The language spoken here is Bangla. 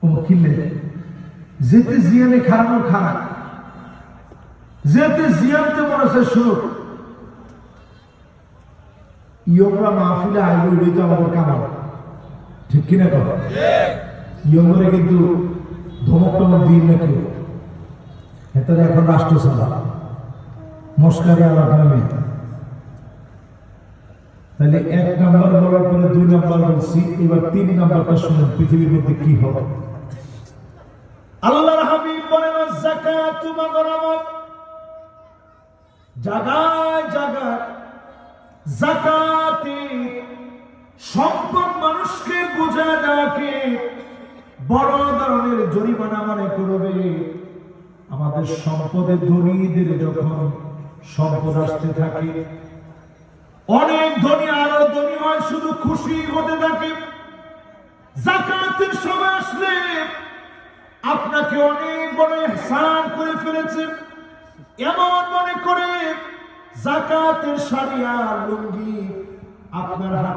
ও কিলে যেতে জিয়ানে খারানো খারাপ যেতে জিয়ানতে মনে হচ্ছে শুরু ইয়মরা মাহফিলে আইলো এটাই তো আমাদের কামাল ঠিক কিনা কথা ইয়মরে কিন্তু ধমক টমক দিন না কেউ এটারে এখন রাষ্ট্র সভা মস্কারি আলাদা নেই তাহলে 1 নাম্বার বলার পরে 2 নাম্বার বলছি এবার 3 নাম্বারটা শুনুন পৃথিবীর মধ্যে কি হবে আল্লাহর হাবিব বলেন যাকাতু মাগরামাত জায়গায় জায়গায় যাকাতে সম্পদ মানুষকে বোঝা যাকে বড় ধরনের জরিমানা মনে করবে আমাদের সম্পদের ধনীদের যখন সম্পদ আসতে থাকে অনেক ধনী আরো ধনী হয় শুধু খুশি হতে থাকে যাকাতের সময় আসলে আপনাকে অনেক বড় ইহসান করে ফেলেছে এমন মনে করে যাকাতের শাড়ি আর লুঙ্গি আপনার